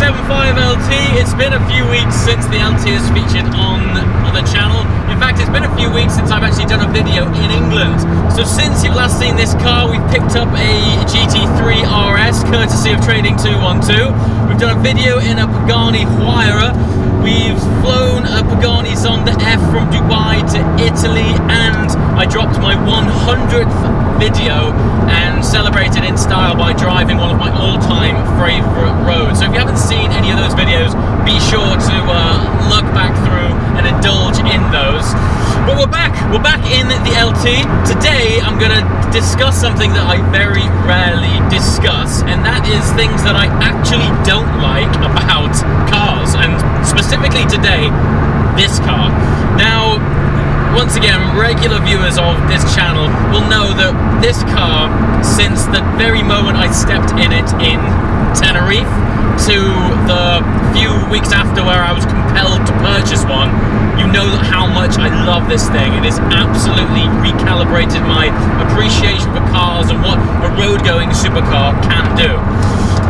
75 LT. It's been a few weeks since the LT has featured on the channel. In fact, it's been a few weeks since I've actually done a video in England. So since you've last seen this car, we've picked up a GT3 RS, courtesy of Trading 212. We've done a video in a Pagani Huayra. We've flown a Pagani Zonda F from Dubai to Italy, and I dropped my 100th video and celebrated in style by driving one of my all-time favourite roads. So if you haven't seen any of those videos, be sure to look back through and indulge in those. But we're back in the LT. Today I'm going to discuss something that I very rarely discuss, and that is things that I actually don't like about cars, and specifically today, this car. Now, once again, regular viewers of this channel will know that this car, since the very moment I stepped in it in Tenerife to the few weeks after where I was compelled to purchase one, you know how much I love this thing. It has absolutely recalibrated my appreciation for cars and what a road-going supercar can do.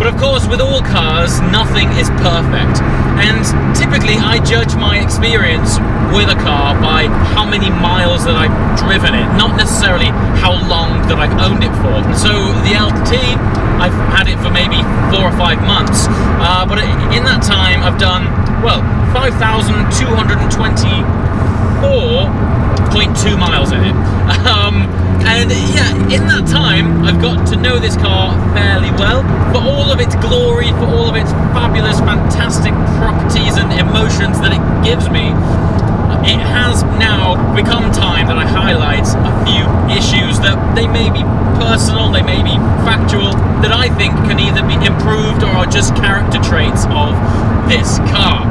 But of course, with all cars, nothing is perfect. And typically, I judge my experience with a car by how many miles that I've driven it, not necessarily how long that I've owned it for. And so the LT, I've had it for maybe 4 or 5 months. But in that time, I've done, well, 5,224.2 miles in it. And yeah, in that time, I've got to know this car fairly well. For all of its glory, for all of its fabulous, fantastic properties and emotions that it gives me, it has now become time that I highlight a few issues that they may be personal, they may be factual, that I think can either be improved or are just character traits of this car.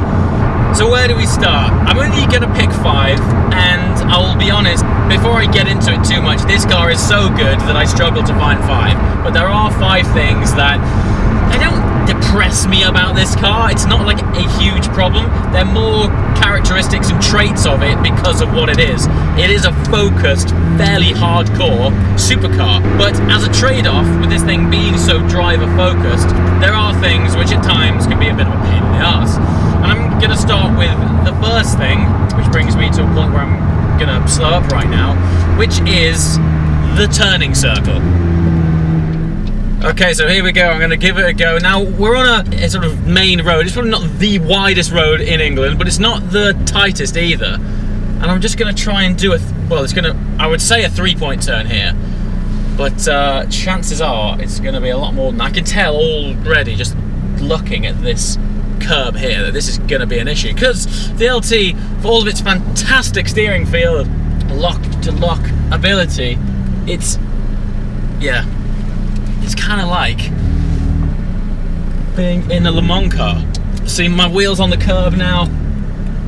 So where do we start? I'm only going to pick 5, and I'll be honest, before I get into it too much, this car is so good that I struggle to find 5. But there are 5 things that they don't depress me about this car. It's not like a huge problem. They're more characteristics and traits of it because of what it is. It is a focused, fairly hardcore supercar. But as a trade-off, with this thing being so driver-focused, there are things which at times can be a bit of a pain in the arse. And I'm going to start with the first thing, which brings me to a point where I'm going to slow up right now, which is the turning circle. Okay, so here we go. I'm going to give it a go. Now, we're on a sort of main road. It's probably not the widest road in England, but it's not the tightest either. And I'm just going to try and do I would say a 3-point turn here. But chances are it's going to be a lot more than I can tell already just looking at this curb here that this is going to be an issue, because the LT, for all of its fantastic steering feel, lock-to-lock ability, it's kind of like being in a Le Mans car. See my wheels on the curb now.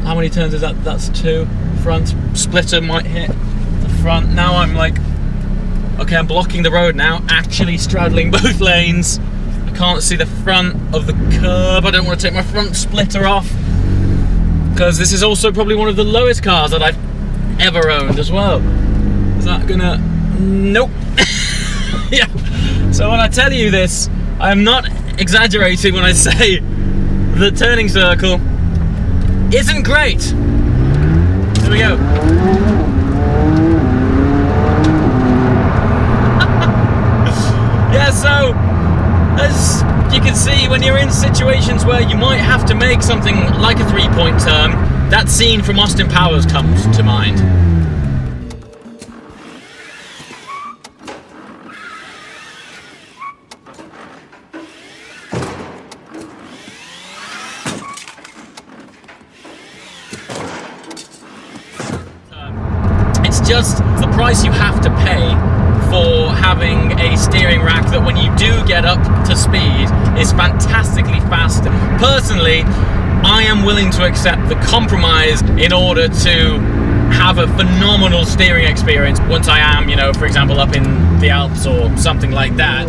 How many turns is that? That's 2. Front splitter might hit the front. Now I'm like, okay, I'm blocking the road now, actually straddling both lanes. I can't see the front of the curb. I don't want to take my front splitter off, because this is also probably one of the lowest cars that I've ever owned as well. Is that gonna... Nope. Yeah. So when I tell you this, I am not exaggerating when I say the turning circle isn't great. Here we go. Yeah, so as you can see, when you're in situations where you might have to make something like a 3-point turn, that scene from Austin Powers comes to mind. It's just the price you have to pay for having a steering rack that, when you do get up to speed, is fantastically fast. Personally, I am willing to accept the compromise in order to have a phenomenal steering experience once I am, you know, for example, up in the Alps or something like that.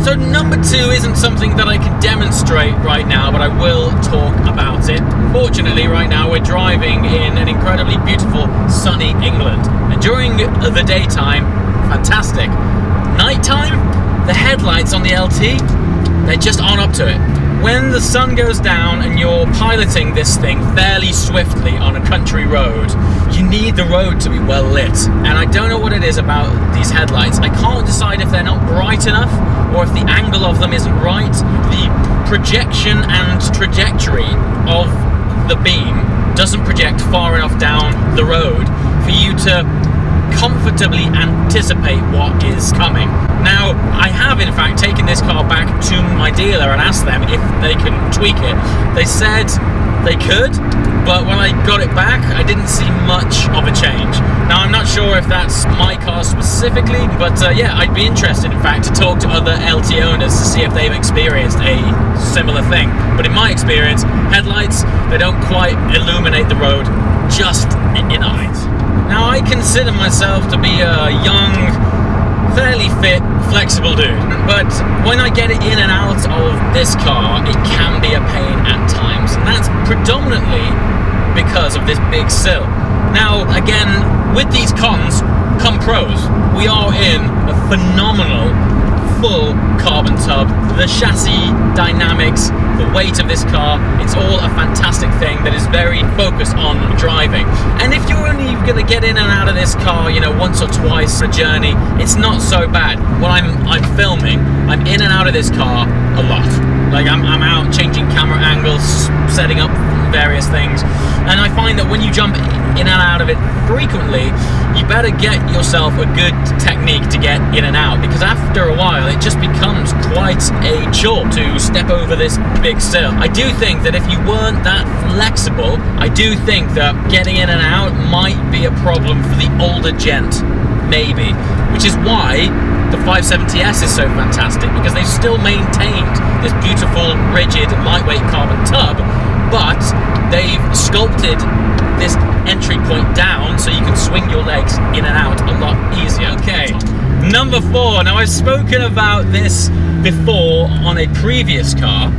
So number 2 isn't something that I can demonstrate right now, but I will talk about it. Fortunately, right now we're driving in an incredibly beautiful, sunny England. And during the daytime, fantastic. Nighttime, the headlights on the LT, they just aren't up to it. When the sun goes down and you're piloting this thing fairly swiftly on a country road, you need the road to be well lit. And I don't know what it is about these headlights. I can't decide if they're not bright enough or if the angle of them isn't right. The projection and trajectory of the beam doesn't project far enough down the road for you to comfortably anticipate what is coming. Now, I have in fact taken this car back to my dealer and asked them if they can tweak it. They said they could, but when I got it back, I didn't see much of a change. Now, I'm not sure if that's my car specifically, but yeah, I'd be interested in fact to talk to other LT owners to see if they've experienced a similar thing. But in my experience, headlights, they don't quite illuminate the road just enough. Now, I consider myself to be a young, fairly fit, flexible dude, but when I get it in and out of this car, it can be a pain at times, and that's predominantly because of this big sill. Now, again, with these cons come pros. We are in a phenomenal full carbon tub. The chassis dynamics, the weight of this car, it's all a fantastic thing that is very focused on driving. And if you're only going to get in and out of this car, you know, once or twice a journey, it's not so bad. When I'm filming, I'm in and out of this car a lot. Like I'm out changing camera angles, setting up various things, and I find that when you jump in and out of it frequently, you better get yourself a good technique to get in and out, because after a while it just becomes quite a chore to step over this big sill. I do think that if you weren't that flexible, I do think that getting in and out might be a problem for the older gent, maybe, which is why the 570S is so fantastic, because they've still maintained this beautiful, rigid, lightweight carbon tub, but they've sculpted this entry point down so you can swing your legs in and out a lot easier. Okay, number 4. Now, I've spoken about this before on a previous car,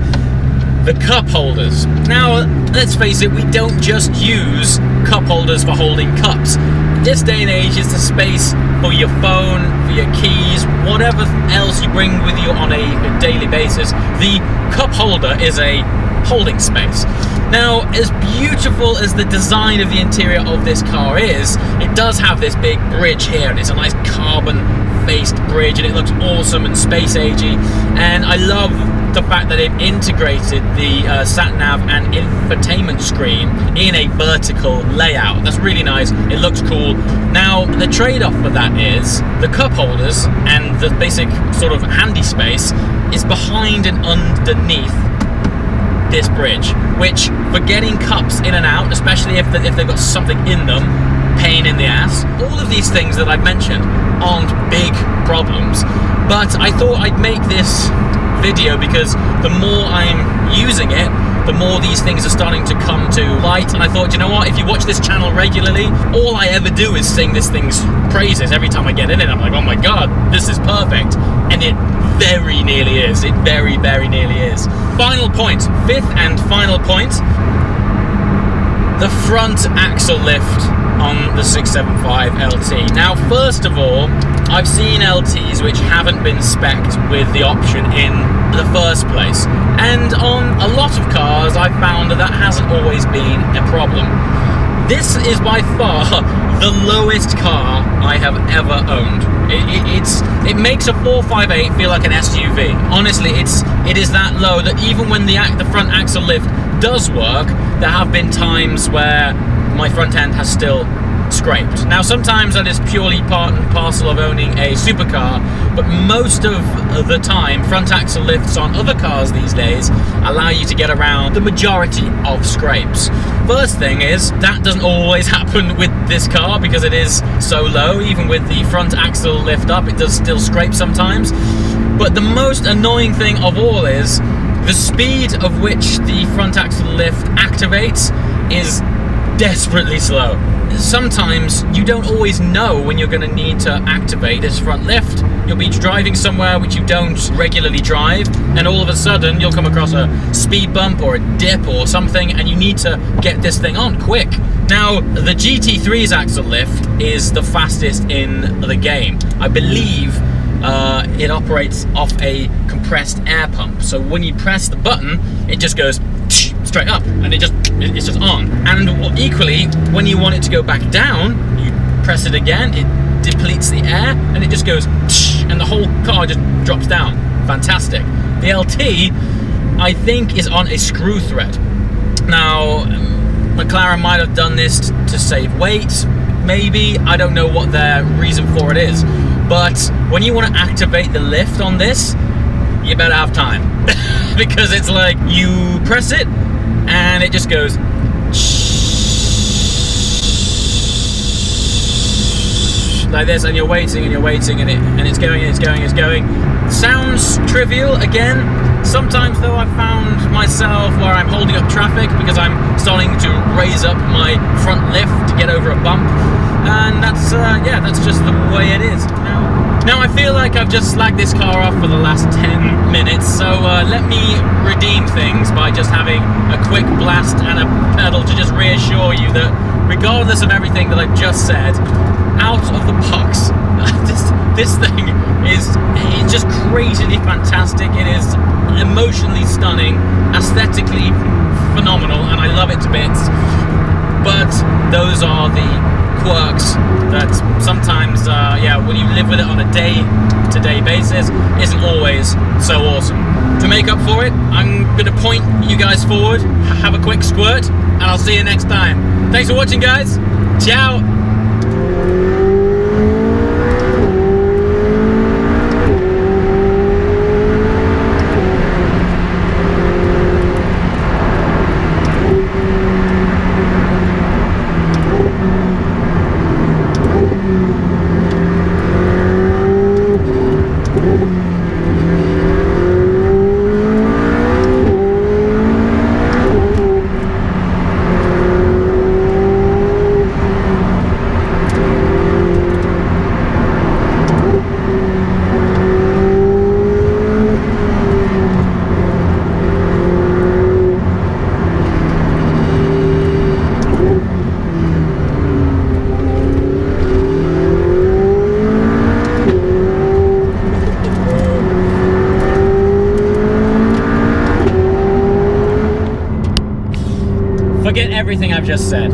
the cup holders. Now, let's face it, we don't just use cup holders for holding cups. This day and age, it's the space for your phone, for your keys, whatever else you bring with you on a daily basis. The cup holder is a holding space. Now, as beautiful as the design of the interior of this car is, it does have this big bridge here, and it's a nice carbon-faced bridge, and it looks awesome and space-agey. And I love the fact that they've integrated the sat-nav and infotainment screen in a vertical layout. That's really nice. It looks cool. Now, the trade-off for that is the cup holders and the basic sort of handy space is behind and underneath this bridge, which for getting cups in and out, especially if they've got something in them, pain in the ass. All of these things that I've mentioned aren't big problems, but I thought I'd make this video because the more I'm using it, the more these things are starting to come to light. And I thought, you know what, if you watch this channel regularly, all I ever do is sing this thing's praises. Every time I get in it, I'm like, oh my god, this is perfect. And it very nearly is. It very, very nearly is. Final point, 5th and final point, the front axle lift on the 675 LT. Now, first of all, I've seen LTs which haven't been spec'd with the option in the first place, and on a lot of cars I've found that hasn't always been a problem. This is by far the lowest car I have ever owned. It makes a 458 feel like an SUV. Honestly, it is that low that even when the front axle lift does work, there have been times where my front end has still scraped. Now, sometimes that is purely part and parcel of owning a supercar, but most of the time, front axle lifts on other cars these days allow you to get around the majority of scrapes. First thing is, that doesn't always happen with this car because it is so low. Even with the front axle lift up, it does still scrape sometimes. But the most annoying thing of all is the speed of which the front axle lift activates is desperately slow. Sometimes you don't always know when you're going to need to activate this front lift. You'll be driving somewhere which you don't regularly drive, and all of a sudden you'll come across a speed bump or a dip or something, and you need to get this thing on quick. Now, the GT3's axle lift is the fastest in the game. I believe it operates off a compressed air pump. So when you press the button, it just goes straight up, and it's just on. And equally, when you want it to go back down, you press it again, it depletes the air, and it just goes, and the whole car just drops down. Fantastic. The LT, I think, is on a screw thread. Now, McLaren might have done this to save weight, maybe. I don't know what their reason for it is. But when you want to activate the lift on this, you better have time. Because it's like, you press it, and it just goes like this, and you're waiting, and it's going. Sounds trivial, again. Sometimes though, I've found myself where I'm holding up traffic because I'm starting to raise up my front lift to get over a bump, and that's just the way it is. Now I feel like I've just slagged this car off for the last 10 minutes, so let me redeem things by just having a quick blast and a pedal to just reassure you that regardless of everything that I've just said, out of the box, this thing is just crazily fantastic. It is emotionally stunning, aesthetically phenomenal, and I love it to bits. But those are the quirks that sometimes, when you live with it on a day-to-day basis, isn't always so awesome. To make up for it, I'm going to point you guys forward, have a quick squirt, and I'll see you next time. Thanks for watching, guys. Ciao. Forget everything I've just said.